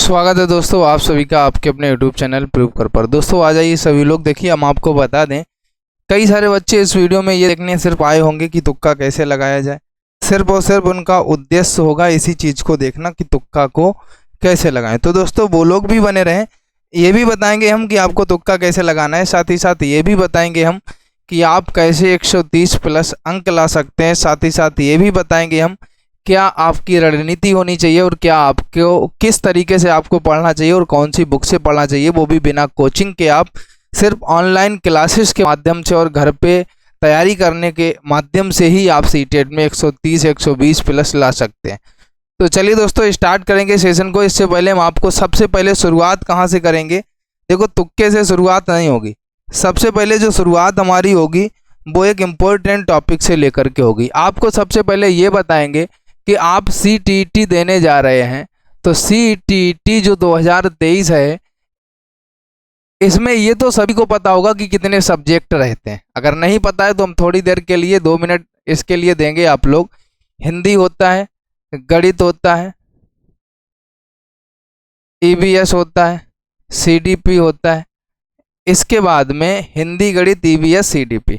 स्वागत है दोस्तों आप सभी का आपके अपने YouTube चैनल प्रूव कर पर। दोस्तों आ जाइए सभी लोग। देखिए हम आपको बता दें, कई सारे बच्चे इस वीडियो में ये देखने सिर्फ आए होंगे कि तुक्का कैसे लगाया जाए। सिर्फ और सिर्फ उनका उद्देश्य होगा इसी चीज़ को देखना कि तुक्का को कैसे लगाएं। तो दोस्तों वो लोग भी बने रहें। ये भी बताएंगे हम कि आपको तुक्का कैसे लगाना है, साथ ही साथ ये भी बताएंगे हम कि आप कैसे 130 प्लस अंक ला सकते हैं। साथ ही साथ ये भी बताएंगे हम क्या आपकी रणनीति होनी चाहिए और क्या आपको किस तरीके से आपको पढ़ना चाहिए और कौन सी बुक से पढ़ना चाहिए, वो भी बिना कोचिंग के। आप सिर्फ ऑनलाइन क्लासेस के माध्यम से और घर पे तैयारी करने के माध्यम से ही आप सीटेट में 130 120 प्लस ला सकते हैं। तो चलिए दोस्तों स्टार्ट करेंगे सेशन को। इससे पहले हम आपको सबसे पहले शुरुआत कहाँ से करेंगे। देखो तुक्के से शुरुआत नहीं होगी। सबसे पहले जो शुरुआत हमारी होगी वो एक इम्पोर्टेंट टॉपिक से लेकर के होगी। आपको सबसे पहले ये बताएंगे कि आप CTET देने जा रहे हैं। तो CTET जो 2023 है, इसमें ये तो सभी को पता होगा कि कितने सब्जेक्ट रहते हैं। अगर नहीं पता है तो हम थोड़ी देर के लिए 2 मिनट इसके लिए देंगे आप लोग। हिंदी होता है, गणित होता है, EVS होता है, CDP होता है। इसके बाद में हिंदी, गणित, EVS, CDP।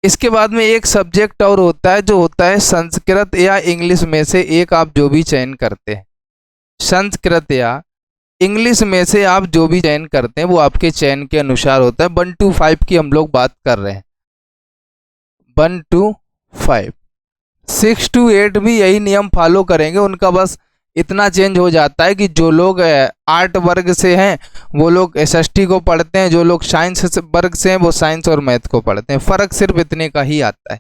इसके बाद में एक सब्जेक्ट और होता है जो होता है संस्कृत या इंग्लिश में से एक, आप जो भी चयन करते हैं। संस्कृत या इंग्लिश में से आप जो भी चयन करते हैं वो आपके चयन के अनुसार होता है। 1 to 5 की हम लोग बात कर रहे हैं। 1 to 5, 6 to 8 भी यही नियम फॉलो करेंगे। उनका बस इतना चेंज हो जाता है कि जो लोग आर्ट वर्ग से हैं वो लोग SST को पढ़ते हैं, जो लोग साइंस वर्ग से हैं वो साइंस और मैथ को पढ़ते हैं। फ़र्क सिर्फ इतने का ही आता है,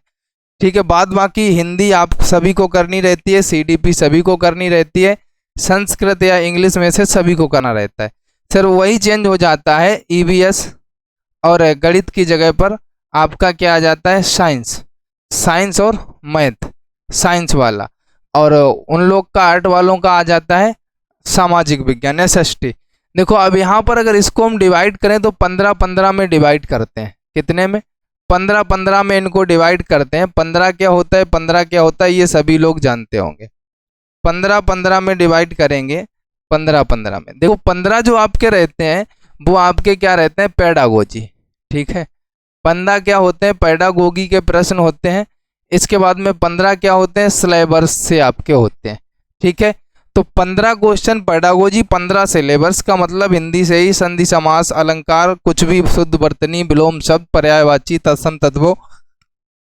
ठीक है। बाद बाकी हिंदी आप सभी को करनी रहती है, CDP सभी को करनी रहती है, संस्कृत या इंग्लिश में से सभी को करना रहता है। सिर्फ वही चेंज हो जाता है, EVS और गणित की जगह पर आपका क्या आ जाता है, साइंस और मैथ, साइंस वाला। और उन लोग का आर्ट वालों का आ जाता है सामाजिक विज्ञान, SST। देखो अब यहाँ पर अगर इसको हम डिवाइड करें तो 15-15 में डिवाइड करते हैं। कितने में? 15-15 में इनको डिवाइड करते हैं। 15 क्या होता है, 15 क्या होता है ये सभी लोग जानते होंगे। 15-15 में डिवाइड करेंगे, 15-15 में। देखो 15 जो आपके रहते हैं वो आपके क्या रहते हैं, पेडागोजी, ठीक है। 15 क्या होते हैं, पेडागोगी के प्रश्न होते हैं। इसके बाद में 15 क्या होते हैं, सिलेबस से आपके होते हैं, ठीक है। तो 15 क्वेश्चन पेडागोजी, 15 सिलेबस का मतलब हिंदी से ही संधि, समास, अलंकार, कुछ भी शुद्ध वर्तनी, विलोम शब्द, पर्यायवाची, तत्सम, तद्भव।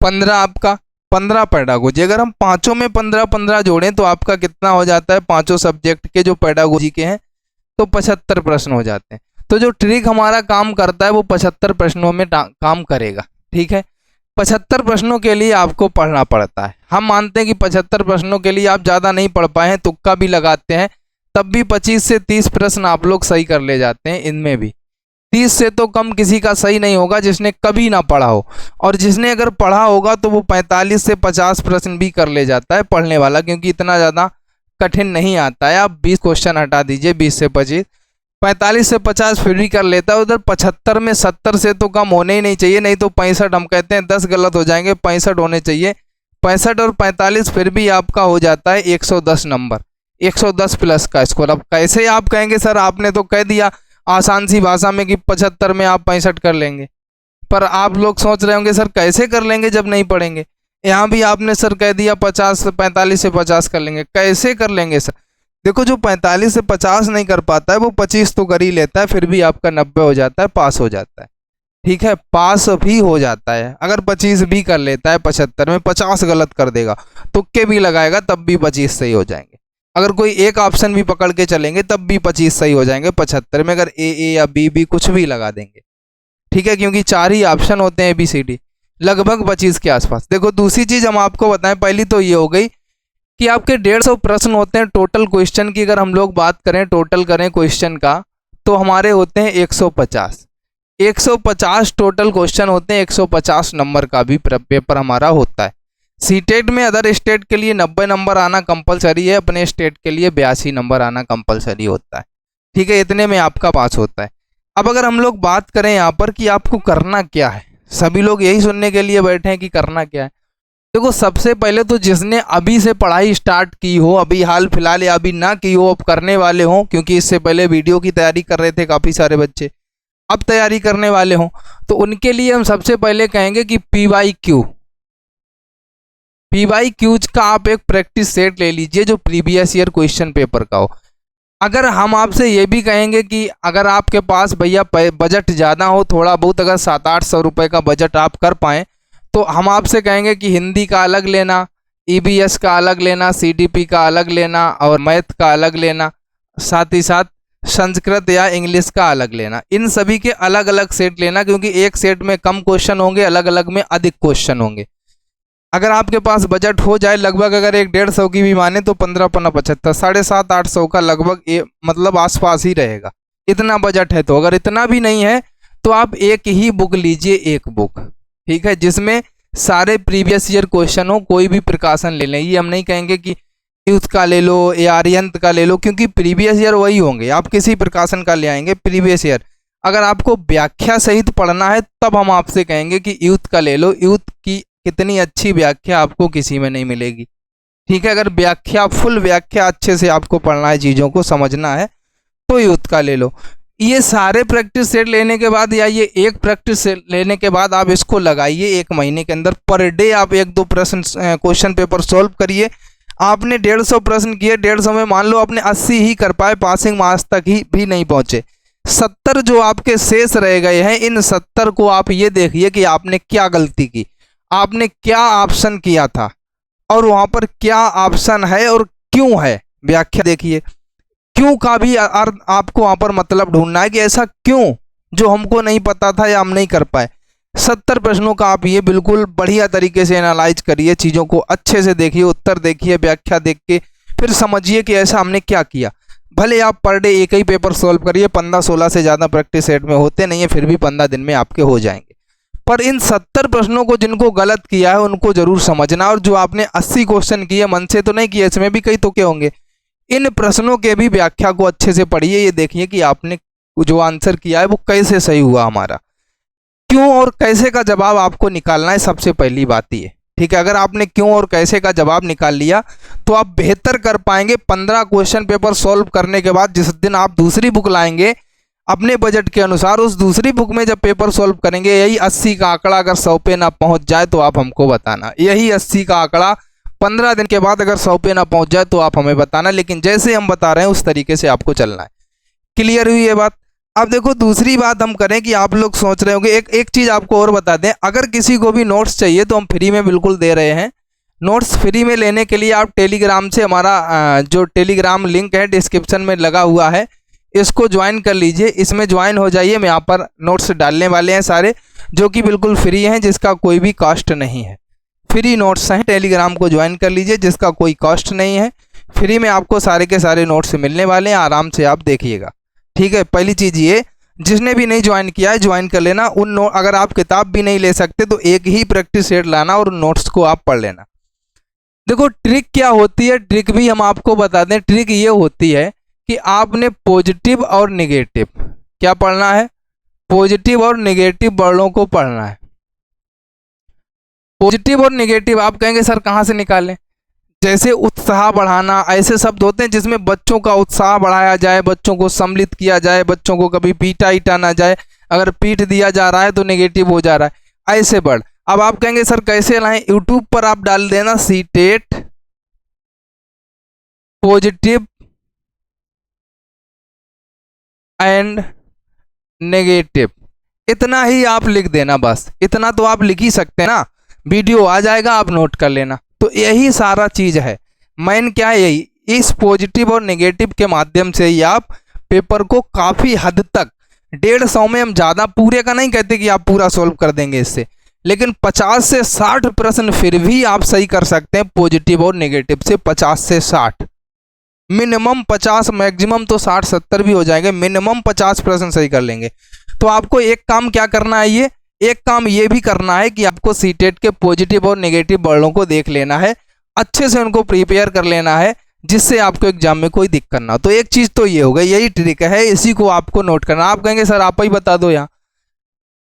15 आपका, 15 पेडागोजी। अगर हम पाँचों में 15-15 जोड़ें तो आपका कितना हो जाता है, पाँचों सब्जेक्ट के जो पेडागोजी के हैं तो 75 प्रश्न हो जाते हैं। तो जो ट्रिक हमारा काम करता है वो 75 प्रश्नों में काम करेगा, ठीक है। 75 प्रश्नों के लिए आपको पढ़ना पड़ता है। हम मानते हैं कि 75 प्रश्नों के लिए आप ज़्यादा नहीं पढ़ पाए हैं, तुक्का भी लगाते हैं, तब भी 25 से 30 प्रश्न आप लोग सही कर ले जाते हैं। इनमें भी 30 से तो कम किसी का सही नहीं होगा जिसने कभी ना पढ़ा हो, और जिसने अगर पढ़ा होगा तो वो 45 से 50 प्रश्न भी कर ले जाता है पढ़ने वाला, क्योंकि इतना ज़्यादा कठिन नहीं आता है। आप 20 क्वेश्चन हटा दीजिए, 20 से 25, 45 से 50 फिर भी कर लेता है। उधर 75 में 70 से तो कम होने ही नहीं चाहिए, नहीं तो 65, हम कहते हैं 10 गलत हो जाएंगे, 65 होने चाहिए। 65 और 45 फिर भी आपका हो जाता है 110 नंबर, 110 प्लस का स्कोर। अब कैसे आप कहेंगे सर आपने तो कह दिया आसान सी भाषा में कि 75 में आप 65 कर लेंगे, पर आप लोग सोच रहे होंगे सर कैसे कर लेंगे जब नहीं पढ़ेंगे। यहाँ भी आपने सर कह दिया 45 से 50 कर लेंगे, कैसे कर लेंगे सर। देखो जो 45 से 50 नहीं कर पाता है वो 25 तो कर ही लेता है, फिर भी आपका 90 हो जाता है, पास हो जाता है, ठीक है। पास भी हो जाता है अगर 25 भी कर लेता है। 75 में 50 गलत कर देगा, तुक्के भी लगाएगा तब भी 25 सही हो जाएंगे। अगर कोई एक ऑप्शन भी पकड़ के चलेंगे तब भी 25 सही हो जाएंगे। 75 में अगर ए या बी कुछ भी लगा देंगे, ठीक है, क्योंकि 4 ही ऑप्शन होते हैं ABCD, लगभग 25 के आसपास। देखो दूसरी चीज़ हम आपको बताएं, पहली तो ये हो गई कि आपके 150 प्रश्न होते हैं टोटल क्वेश्चन की। अगर हम लोग बात करें टोटल करें क्वेश्चन का तो हमारे होते हैं 150 टोटल क्वेश्चन होते हैं। 150 नंबर का भी पेपर हमारा होता है। सीटेट में अदर स्टेट के लिए 90 नंबर आना कंपलसरी है, अपने स्टेट के लिए 82 नंबर आना कंपलसरी होता है, ठीक है। इतने में आपका पास होता है। अब अगर हम लोग बात करें यहाँ पर कि आपको करना क्या है, सभी लोग यही सुनने के लिए बैठे हैं कि करना क्या है। देखो सबसे पहले तो जिसने अभी से पढ़ाई स्टार्ट की हो, अभी हाल फिलहाल या अभी ना की हो, अब करने वाले हों, क्योंकि इससे पहले वीडियो की तैयारी कर रहे थे काफ़ी सारे बच्चे, अब तैयारी करने वाले हों, तो उनके लिए हम सबसे पहले कहेंगे कि पी वाई क्यूज का आप एक प्रैक्टिस सेट ले लीजिए जो प्रीवियस ईयर क्वेश्चन पेपर का हो। अगर हम आपसे ये भी कहेंगे कि अगर आपके पास भैया बजट ज़्यादा हो, थोड़ा बहुत अगर 700-800 रुपये का बजट आप कर पाएँ, तो हम आपसे कहेंगे कि हिंदी का अलग लेना, ईबीएस का अलग लेना, सीडीपी का अलग लेना और मैथ का अलग लेना, साथ ही साथ संस्कृत या इंग्लिश का अलग लेना। इन सभी के अलग अलग सेट लेना, क्योंकि एक सेट में कम क्वेश्चन होंगे, अलग अलग में अधिक क्वेश्चन होंगे। अगर आपके पास बजट हो जाए लगभग, अगर 1-150 की भी माने तो 15-15-75, 750-800 का लगभग मतलब आसपास ही रहेगा, इतना बजट है। तो अगर इतना भी नहीं है तो आप एक ही बुक लीजिए, एक बुक, ठीक है, जिसमें सारे प्रीवियस ईयर क्वेश्चन हो, कोई भी प्रकाशन ले लें। ये हम नहीं कहेंगे कि यूथ का ले लो या आर्यंत का ले लो, क्योंकि प्रीवियस ईयर वही होंगे, आप किसी प्रकाशन का ले आएंगे प्रीवियस ईयर। अगर आपको व्याख्या सहित पढ़ना है तब हम आपसे कहेंगे कि यूथ का ले लो, यूथ की कितनी अच्छी व्याख्या आपको किसी में नहीं मिलेगी, ठीक है। अगर व्याख्या, फुल व्याख्या अच्छे से आपको पढ़ना है, चीज़ों को समझना है, तो यूथ का ले लो। ये सारे प्रैक्टिस सेट लेने के बाद या ये एक प्रैक्टिस सेट लेने के बाद आप इसको लगाइए 1 महीने के अंदर। पर डे आप 1-2 प्रश्न क्वेश्चन पेपर सॉल्व करिए। आपने 150 प्रश्न किए, 150 में मान लो आपने 80 ही कर पाए, पासिंग मार्क्स तक ही भी नहीं पहुंचे, 70 जो आपके शेष रह गए हैं, इन 70 को आप ये देखिए कि आपने क्या गलती की, आपने क्या ऑप्शन किया था और वहां पर क्या ऑप्शन है और क्यों है, व्याख्या देखिए। क्यों का भी आपको वहां पर मतलब ढूंढना है कि ऐसा क्यों जो हमको नहीं पता था या हम नहीं कर पाए। 70 प्रश्नों का आप ये बिल्कुल बढ़िया तरीके से एनालाइज करिए, चीज़ों को अच्छे से देखिए, उत्तर देखिए, व्याख्या देख के फिर समझिए कि ऐसा हमने क्या किया। भले आप पर डे एक ही पेपर सॉल्व करिए, 15-16 से ज़्यादा प्रैक्टिस सेट में होते नहीं है, फिर भी 15 दिन में आपके हो जाएंगे। पर इन 70 प्रश्नों को जिनको गलत किया है उनको जरूर समझना, और जो आपने 80 क्वेश्चन किए, मन से तो नहीं किए, इसमें भी कई तुक्के होंगे, इन प्रश्नों के भी व्याख्या को अच्छे से पढ़िए। ये देखिए कि आपने जो आंसर किया है वो कैसे सही हुआ हमारा, क्यों और कैसे का जवाब आपको निकालना है, सबसे पहली बात ये, ठीक है। अगर आपने क्यों और कैसे का जवाब निकाल लिया तो आप बेहतर कर पाएंगे। 15 क्वेश्चन पेपर सॉल्व करने के बाद जिस दिन आप दूसरी बुक लाएंगे अपने बजट के अनुसार, उस दूसरी बुक में जब पेपर सॉल्व करेंगे, यही 80 का आंकड़ा अगर 100 पे ना पहुंच जाए तो आप हमको बताना। यही 80 का आंकड़ा 15 दिन के बाद अगर 100 पे ना पहुंच जाए तो आप हमें बताना, लेकिन जैसे हम बता रहे हैं उस तरीके से आपको चलना है। क्लियर हुई ये बात? अब देखो दूसरी बात हम करें कि आप लोग सोच रहे होंगे, एक चीज़ आपको और बता दें, अगर किसी को भी नोट्स चाहिए तो हम फ्री में बिल्कुल दे रहे हैं। नोट्स फ्री में लेने के लिए आप टेलीग्राम से, हमारा जो टेलीग्राम लिंक है डिस्क्रिप्शन में लगा हुआ है, इसको ज्वाइन कर लीजिए, इसमें ज्वाइन हो जाइए। मैं यहाँ पर नोट्स डालने वाले हैं सारे, जो कि बिल्कुल फ्री हैं, जिसका कोई भी कॉस्ट नहीं है। फ्री नोट्स हैं, टेलीग्राम को ज्वाइन कर लीजिए, जिसका कोई कॉस्ट नहीं है। फ्री में आपको सारे के सारे नोट्स मिलने वाले हैं, आराम से आप देखिएगा, ठीक है। पहली चीज़ ये, जिसने भी नहीं ज्वाइन किया है ज्वाइन कर लेना। अगर आप किताब भी नहीं ले सकते तो एक ही प्रैक्टिस सेट लाना और नोट्स को आप पढ़ लेना। देखो ट्रिक क्या होती है, ट्रिक भी हम आपको बता दें। ट्रिक ये होती है कि आपने पॉजिटिव और नेगेटिव क्या पढ़ना है, पॉजिटिव और नेगेटिव वर्डों को पढ़ना है। पॉजिटिव और नेगेटिव आप कहेंगे सर कहाँ से निकालें, जैसे उत्साह बढ़ाना, ऐसे शब्द होते हैं जिसमें बच्चों का उत्साह बढ़ाया जाए, बच्चों को सम्मिलित किया जाए, बच्चों को कभी पीटा ईटा ना जाए। अगर पीट दिया जा रहा है तो नेगेटिव हो जा रहा है, ऐसे वर्ड। अब आप कहेंगे सर कैसे लाएं, यूट्यूब पर आप डाल देना सीटेट पॉजिटिव एंड नेगेटिव, इतना ही आप लिख देना, बस इतना तो आप लिख ही सकते हैं ना, वीडियो आ जाएगा आप नोट कर लेना। तो यही सारा चीज है, मेन क्या है यही, इस पॉजिटिव और नेगेटिव के माध्यम से ही आप पेपर को काफी हद तक, 150 में हम ज्यादा पूरे का नहीं कहते कि आप पूरा सॉल्व कर देंगे इससे, लेकिन 50 से 60 प्रश्न फिर भी आप सही कर सकते हैं पॉजिटिव और नेगेटिव से। 50 से 60, मिनिमम 50, मैक्सिमम तो 60-70 भी हो जाएंगे, मिनिमम 50 प्रश्न सही कर लेंगे। तो आपको एक काम क्या करना है, ये एक काम ये भी करना है कि आपको सीटेट के पॉजिटिव और नेगेटिव वर्डों को देख लेना है, अच्छे से उनको प्रिपेयर कर लेना है, जिससे आपको एग्जाम में कोई दिक्कत ना हो। तो एक चीज़ तो ये हो गई, यही ट्रिक है, इसी को आपको नोट करना। आप कहेंगे सर आप ही बता दो यहाँ,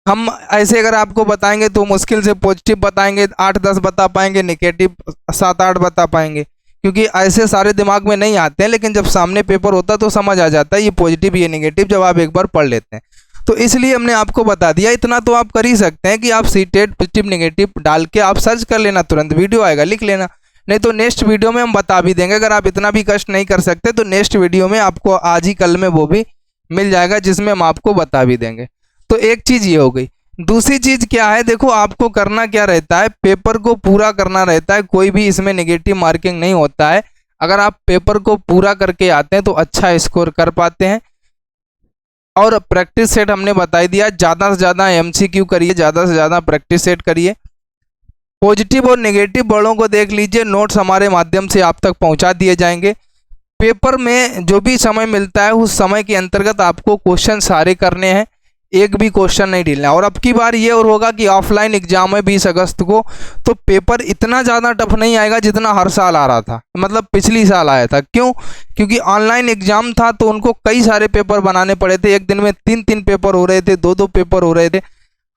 हम ऐसे अगर आपको बताएंगे तो मुश्किल से पॉजिटिव बताएंगे 8-10 बता पाएंगे, नेगेटिव 7-8 बता पाएंगे, क्योंकि ऐसे सारे दिमाग में नहीं आते हैं। लेकिन जब सामने पेपर होता है तो समझ आ जाता है ये पॉजिटिव ये नेगेटिव, जब आप एक बार पढ़ लेते हैं। तो इसलिए हमने आपको बता दिया। इतना तो आप कर ही सकते हैं कि आप सीटेट पॉजिटिव नेगेटिव डाल के आप सर्च कर लेना, तुरंत वीडियो आएगा, लिख लेना। नहीं तो नेक्स्ट वीडियो में हम बता भी देंगे। अगर आप इतना भी कष्ट नहीं कर सकते तो नेक्स्ट वीडियो में आपको आज ही कल में वो भी मिल जाएगा, जिसमें हम आपको बता भी देंगे। तो एक चीज़ ये हो गई। दूसरी चीज़ क्या है, देखो आपको करना क्या रहता है, पेपर को पूरा करना रहता है। कोई भी इसमें नेगेटिव मार्किंग नहीं होता है। अगर आप पेपर को पूरा करके आते हैं तो अच्छा स्कोर कर पाते हैं। और प्रैक्टिस सेट हमने बता ही दिया, ज़्यादा से ज़्यादा MCQ करिए, ज़्यादा से ज़्यादा प्रैक्टिस सेट करिए। पॉजिटिव और नेगेटिव वर्डों को देख लीजिए, नोट्स हमारे माध्यम से आप तक पहुंचा दिए जाएंगे। पेपर में जो भी समय मिलता है उस समय के अंतर्गत आपको क्वेश्चन सारे करने हैं, एक भी क्वेश्चन नहीं ढीलना। और अब की बार ये और होगा कि ऑफलाइन एग्जाम है 20 अगस्त को, तो पेपर इतना ज़्यादा टफ नहीं आएगा जितना हर साल आ रहा था, मतलब पिछली साल आया था। क्यों? क्योंकि ऑनलाइन एग्जाम था तो उनको कई सारे पेपर बनाने पड़े थे। एक दिन में 3-3 पेपर हो रहे थे, 2-2 पेपर हो रहे थे।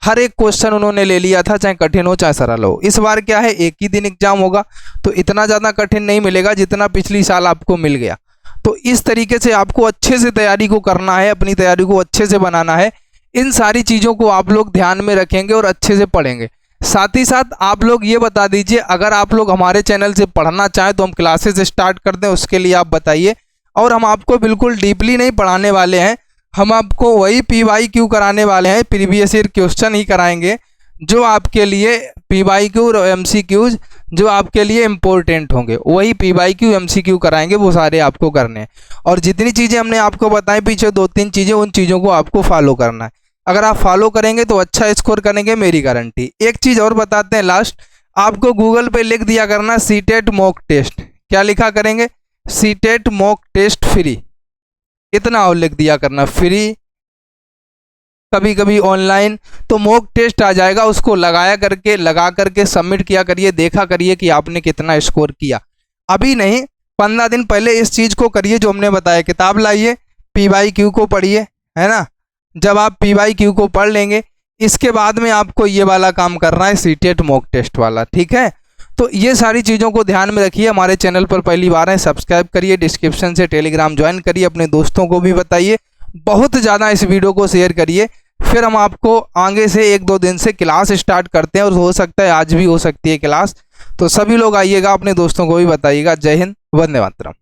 हर एक क्वेश्चन उन्होंने ले लिया था, चाहे कठिन हो चाहे सरल हो। इस बार क्या है, एक ही दिन एग्जाम होगा तो इतना ज़्यादा कठिन नहीं मिलेगा जितना पिछली साल आपको मिल गया। तो इस तरीके से आपको अच्छे से तैयारी को करना है, अपनी तैयारी को अच्छे से बनाना है। इन सारी चीज़ों को आप लोग ध्यान में रखेंगे और अच्छे से पढ़ेंगे। साथ ही साथ आप लोग ये बता दीजिए, अगर आप लोग हमारे चैनल से पढ़ना चाहें तो हम क्लासेस स्टार्ट कर दें, उसके लिए आप बताइए। और हम आपको बिल्कुल डीपली नहीं पढ़ाने वाले हैं, हम आपको वही PYQ कराने वाले हैं, प्रीवियस ईयर क्वेश्चन ही कराएंगे जो आपके लिए PYQ और MCQs जो आपके लिए इम्पोर्टेंट होंगे, वही PYQ MCQ कराएंगे, वो सारे आपको करने हैं। और जितनी चीज़ें हमने आपको बताएं पीछे 2-3 चीज़ें, उन चीज़ों को आपको फॉलो करना है। अगर आप फॉलो करेंगे तो अच्छा स्कोर करेंगे, मेरी गारंटी। एक चीज़ और बताते हैं लास्ट, आपको गूगल पे लिख दिया करना सीटेट मॉक टेस्ट। क्या लिखा करेंगे? सीटेट मॉक टेस्ट फ्री, इतना और लिख दिया करना, फ्री। कभी कभी ऑनलाइन तो मॉक टेस्ट आ जाएगा, उसको लगा करके सबमिट किया करिए, देखा करिए कि आपने कितना स्कोर किया। अभी नहीं, 15 दिन पहले इस चीज़ को करिए जो हमने बताया। किताब लाइए, PYQ को पढ़िए, है ना। जब आप PYQ को पढ़ लेंगे, इसके बाद में आपको ये वाला काम करना है, सीटेट मॉक टेस्ट वाला, ठीक है। तो ये सारी चीज़ों को ध्यान में रखिए। हमारे चैनल पर पहली बार है, सब्सक्राइब करिए, डिस्क्रिप्शन से टेलीग्राम ज्वाइन करिए, अपने दोस्तों को भी बताइए, बहुत ज़्यादा इस वीडियो को शेयर करिए। फिर हम आपको आगे से 1-2 दिन से क्लास स्टार्ट करते हैं, और हो सकता है आज भी हो सकती है क्लास। तो सभी लोग आइएगा, अपने दोस्तों को भी बताइएगा। जय हिंद, वंदे मातरम।